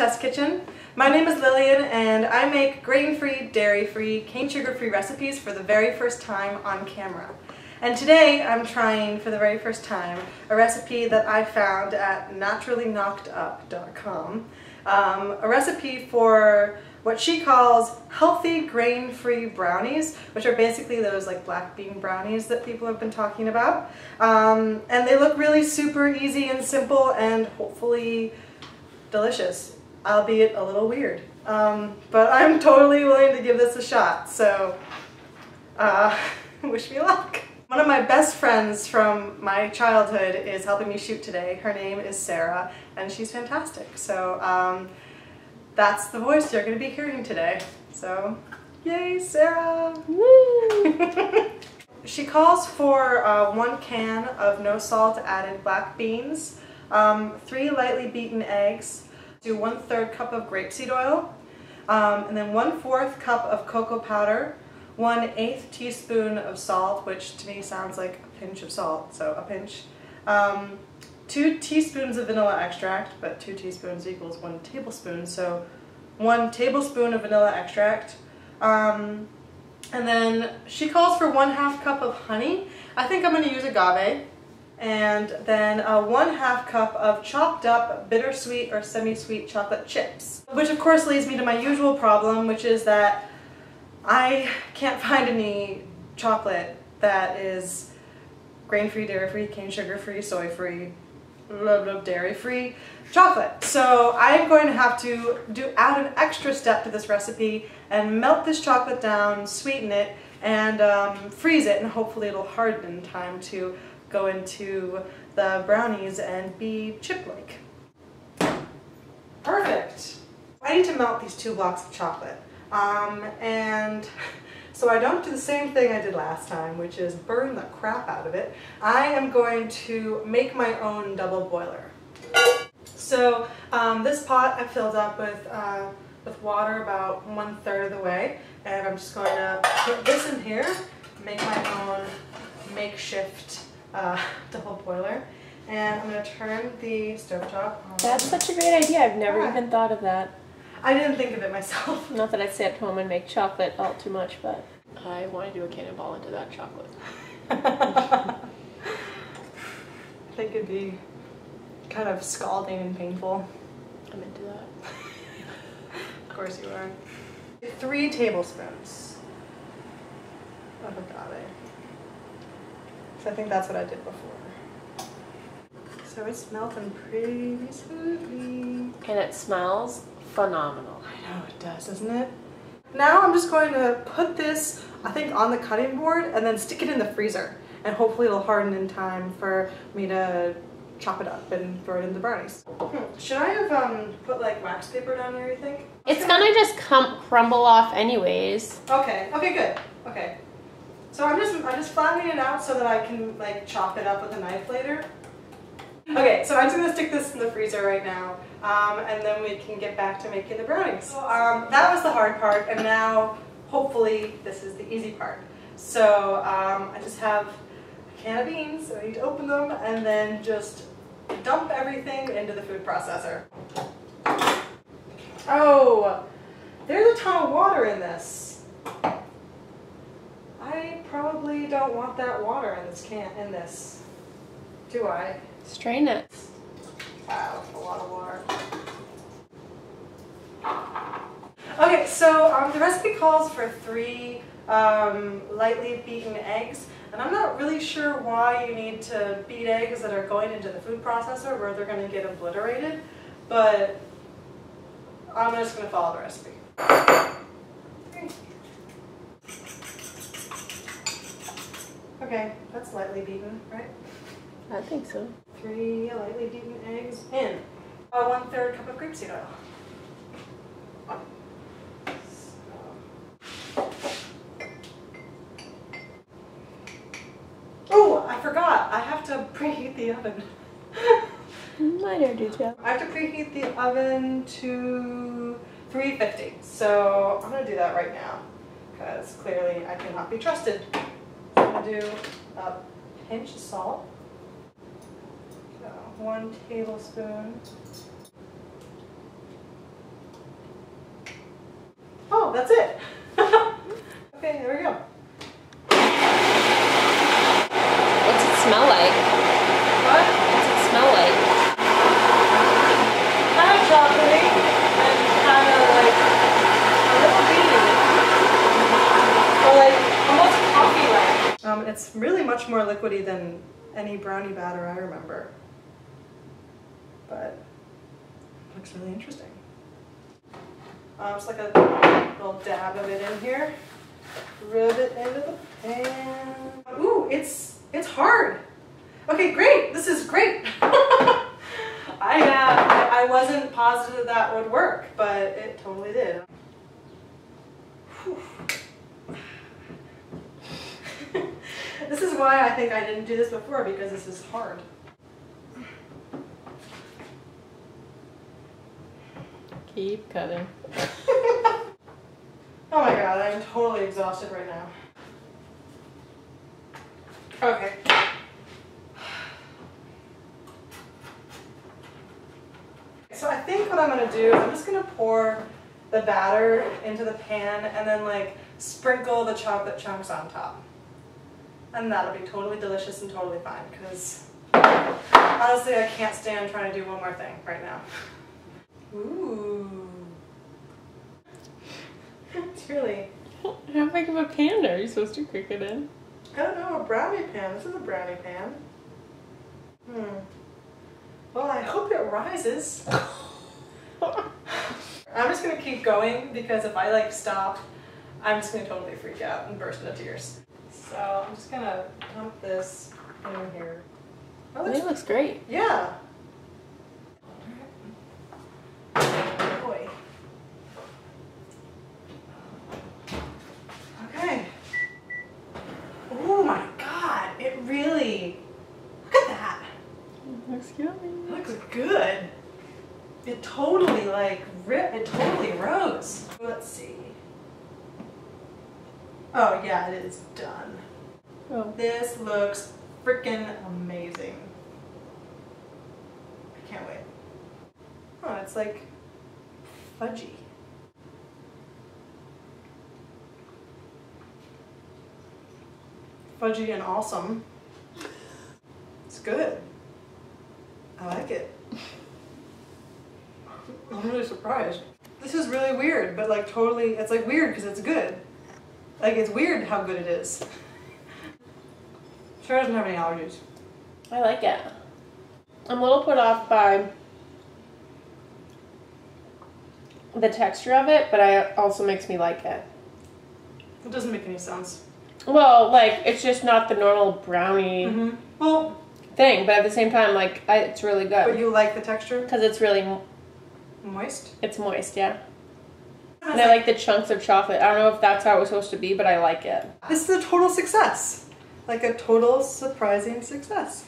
Test Kitchen. My name is Lillian and I make grain-free, dairy-free, cane sugar-free recipes for the very first time on camera. And today I'm trying for the very first time a recipe that I found at naturallyknockedup.com. A recipe for what she calls healthy grain-free brownies, which are basically those like black bean brownies that people have been talking about. And they look really super easy and simple and hopefully delicious, albeit a little weird. But I'm totally willing to give this a shot, so wish me luck. One of my best friends from my childhood is helping me shoot today. Her name is Sarah, and she's fantastic. So that's the voice you're going to be hearing today. So, yay, Sarah! Woo! She calls for 1 can of no salt added black beans, 3 lightly beaten eggs, do 1/3 cup of grapeseed oil, and then 1/4 cup of cocoa powder, 1/8 teaspoon of salt, which to me sounds like a pinch of salt, so a pinch. 2 teaspoons of vanilla extract, but 2 teaspoons equals 1 tablespoon, so 1 tablespoon of vanilla extract. And then she calls for 1/2 cup of honey. I think I'm going to use agave. And then 1/2 cup of chopped up bittersweet or semi-sweet chocolate chips. Which of course leads me to my usual problem, which is that I can't find any chocolate that is grain-free, dairy-free, cane sugar-free, soy-free, dairy-free chocolate. So I'm going to have to add an extra step to this recipe and melt this chocolate down, sweeten it, and freeze it, and hopefully it'll harden in time to go into the brownies and be chip-like. Perfect! I need to melt these 2 blocks of chocolate. And so I don't do the same thing I did last time, which is burn the crap out of it. I am going to make my own double boiler. So this pot I filled up with water about 1/3 of the way, and I'm just going to put this in here, make my own makeshift double boiler, and I'm going to turn the stovetop on. That's such a great idea. I've never even thought of that. I didn't think of it myself. Not that I stay at home and make chocolate all too much, but I want to do a cannonball into that chocolate. I think it'd be kind of scalding and painful. I'm into that. Of course you are. 3 tablespoons of agave. So I think that's what I did before. So it's melting pretty smoothly. And it smells phenomenal. I know it does, doesn't it? Now I'm just going to put this, I think, on the cutting board and then stick it in the freezer. And hopefully it'll harden in time for me to chop it up and throw it in the brownies. Should I have put like wax paper down here, you think? It's gonna just crumble off anyways. Okay, okay, good. Okay. So I'm just flattening it out so that I can like chop it up with a knife later. Okay, so I'm just gonna stick this in the freezer right now, and then we can get back to making the brownies. So, that was the hard part, and now hopefully this is the easy part. So I just have a can of beans, so I need to open them and then just dump everything into the food processor. Oh, there's a ton of water in this. I probably don't want that water in this do I? Strain it. Wow, a lot of water. Okay, so the recipe calls for 3 lightly beaten eggs, and I'm not really sure why you need to beat eggs that are going into the food processor where they're going to get obliterated, but I'm just going to follow the recipe. Okay, that's lightly beaten, right? I think so. 3 lightly beaten eggs in. 1/3 cup of grapeseed oil. Oh, I forgot. I have to preheat the oven. Minor detail. I have to preheat the oven to 350. So I'm going to do that right now because clearly I cannot be trusted. So I'm going to do a pinch of salt. 1 tablespoon that's it. Okay, there we go. What's it smell like? What? What's it smell like? Kind of chocolatey and kind of like a little beady. Or like almost coffee-like. It's really much more liquidy than any brownie batter I remember. But it looks really interesting. Just like a little dab of it in here. Rub it into the pan. Ooh, it's hard. Okay, great. This is great. I wasn't positive that would work, but it totally did. This is why I think I didn't do this before, because this is hard. Keep cutting. Oh my god, I'm totally exhausted right now. Okay. So I think what I'm going to do is I'm just going to pour the batter into the pan and then like sprinkle the chocolate chunks on top. And that'll be totally delicious and totally fine, because honestly I can't stand trying to do one more thing right now. Ooh. It's really... How big of a pan are you supposed to cook it in? I don't know, a brownie pan. This is a brownie pan. Well, I hope it rises. I'm just going to keep going, because if I like stop, I'm just going to totally freak out and burst into tears. So I'm just going to dump this in here. Oh, it looks great. Yeah. Boy. Okay. Oh my god, it really, look at that. It looks yummy. It looks good. It totally like it totally rose. Let's see. Oh yeah, it is done. Oh. This looks freaking amazing. I can't wait. Oh, it's like fudgy. Fudgy and awesome. It's good. I like it. I'm really surprised. This is really weird, but like totally, it's like weird because it's good. Like it's weird how good it is. Sure doesn't have any allergies. I like it. I'm a little put off by the texture of it, but it also makes me like it. It doesn't make any sense. Well, like, it's just not the normal brownie Well, thing, but at the same time, like, it's really good. but you like the texture? Because it's really... Moist? It's moist, yeah. And I like the chunks of chocolate. I don't know if that's how it was supposed to be, but I like it. This is a total success. Like a total surprising success.